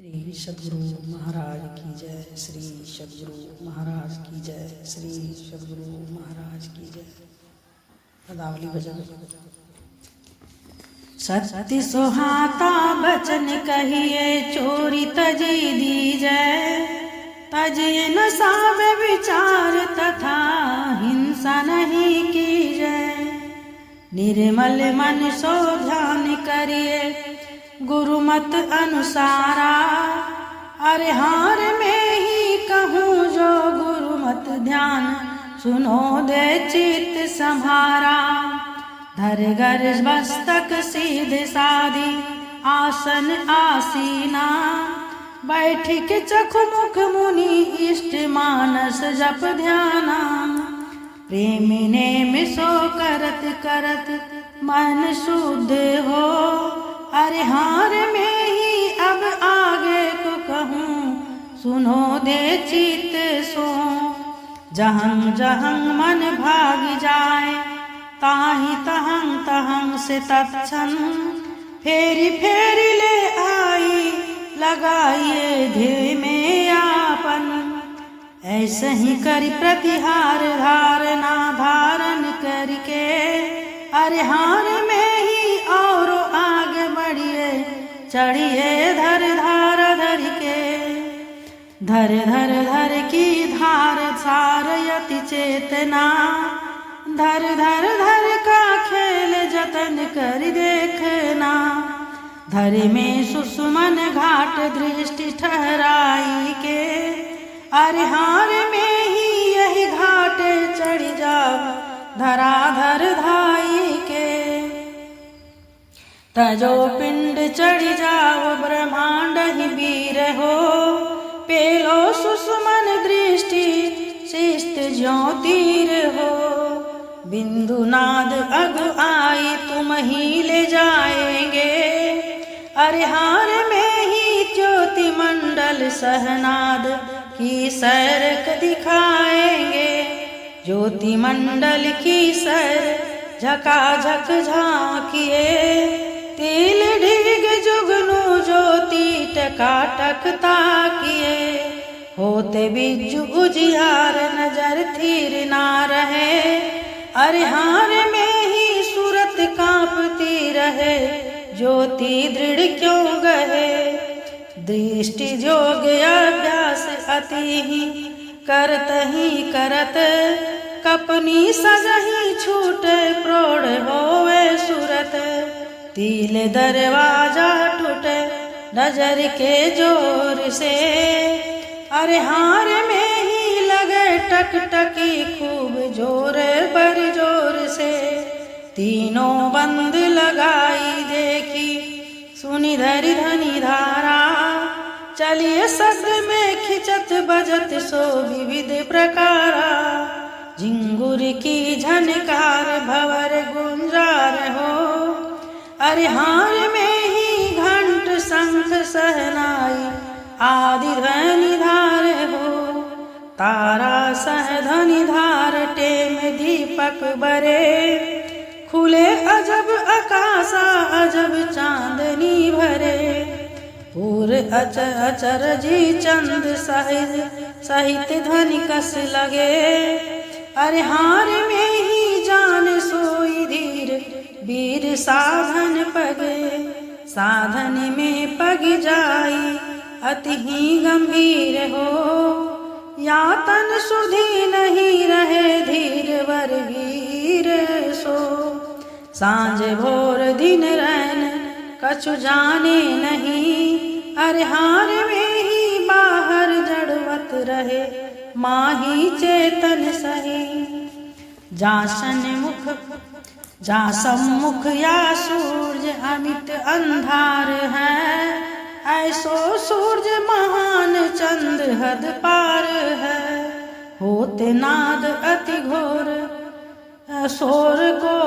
श्री सद्गुरु महाराज की जय। श्री सद्गुरु महाराज की जय। श्री सद्गुरु महाराज की जय। पदावली भजन। सत्य सुहाता बचन कहिए, चोरी तजी दी जय। तजिए न सावे विचार तथा हिंसा नहीं की जय। निर्मल मन सो ध्यान करिए, गुरुमत अनुसारा। अरे हार में ही कहूँ जो गुरुमत ध्यान, सुनो दे चित्त संभारा। धर घर मस्तक सीधे साधी, आसन आसीना। बैठ के चखुमुख मुनि, इष्ट मानस जप ध्याना। प्रेमी नेम सो करत करत, मन शुद्ध हो। अरे हार में ही अब आगे को कहूँ, सुनो दे चित्त सो। जहं जहं मन भाग जाए, ताहि तहं तहं से तत्क्षण। फेरी फेरी ले आई, लगाइए ध्येय में आपन। ऐसे ही करी प्रतिहार धारणा धारण करके। अरे हार में ही और आगे बढ़िए, चढ़िए धर धार धर के। धर धर धर की धार सारयति चेतना। धर धर धर का खेल जतन कर देखना। धर में सुषुमन घाट दृष्टि ठहराई के। अरे हार में ही यही घाट चढ़ जाओ, धराधर धाई के। तजो पिंड चढ़ जाओ, ब्रह्मांड ही वीर हो। पेलो सुषुमन दृष्टि, शिष्ट ज्योतिर हो। बिंदु नाद अग आई, तुम ही ले जाएंगे। अरे हार में ही ज्योति मंडल सहनाद की सैर दिखाएंगे। ज्योति मंडल की सैर झकाझक झांकिए। तिल ढीग जुगनू ज्योति टकाटक ताकिए। होते बिज्जू उजियार, नजर थीर ना रहे। अरे हार में ही सूरत कांपती रहे, ज्योति दृढ़ क्यों गहे। दृष्टि जोग अभ्यास अति ही करत ही करत। कपनी सजही छूटे, प्रौढ़ होवे सूरत। तिल दरवाजा टूटे, नजर के जोर से। अरे हार में ही लगे टकटकी, खूब जोर पर जोर से। तीनों बंद लगाई देखी, सुनी धरी धनी धारा। चलिए सद में खिंचत बजत सो विविध प्रकारा। झिंगुर की झनकार भंवर गुंजार हो। अरे हार में ही घंट शंख सहनाई, आदि ध्वनि धार हो। तारा सह ध्वनि धार, टेम दीपक बरे। खुले अजब आकाशा, अजब चांदनी भरे। पूर अचर अचर जी चंद सहित ध्वनि कस लगे। अरे हार में ही जान सोई धीर, वीर साधन पगे। साधन में पग जाई, अति ही गंभीर हो। या तन सुधी नहीं रहे, धीर वर वीर सो। सांझ भोर दिन रैन, कछु जाने नहीं। अरे हार में ही बाहर जड़वत रहे, माही चेतन सही। जा सम्मुख या सूर्य अमित अंधार है। ऐसो सूर्य महान चंद हद पार है। होते नाद अति घोर, शोर को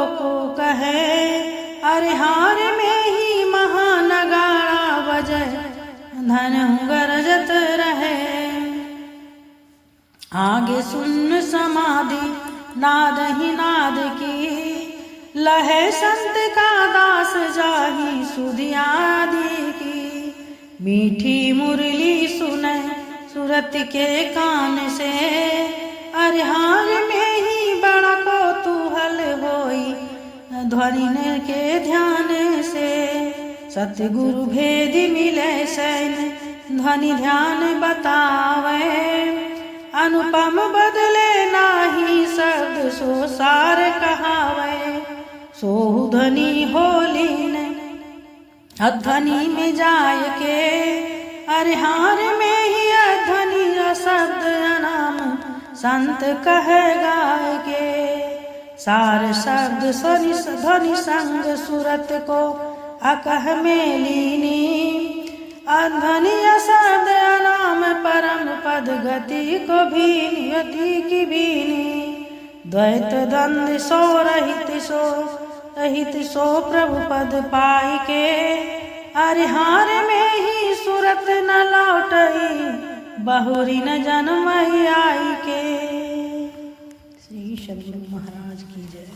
कहे। अरे हार में ही महानगाड़ा बजे, धन गरजत रहे। आगे सुन समाधि, नाद ही नाद की। लहे संत का दास जाही, सुधियादि की। मीठी मुरली सुने सूरत के कान से, अरहार में ही बड़ा कौतूहल होई ध्वनि के ध्यान से। सतगुरु भेद मिले सैन ध्वनि ध्यान बतावे, अनुपम बदले नाही शब्द सो सार कहावे। सोहु ध्वनि होलीन अध्वनि में जाय के, अरहार में ही अध्वनि शब्द अनाम संत कह गाय के। सार शब्द ध्वनि संग सूरत को अकह में लीनी, अध्वनि शब्द अनाम परम पद गति को भीनी गति की भीनी। द्वैत द्वंद्व सो रहित सो प्रभु पद पाई के, अरहार में ही सूरत न लौटई बहुरी न जन्म आई के। श्री सद्गुरु महाराज की जय।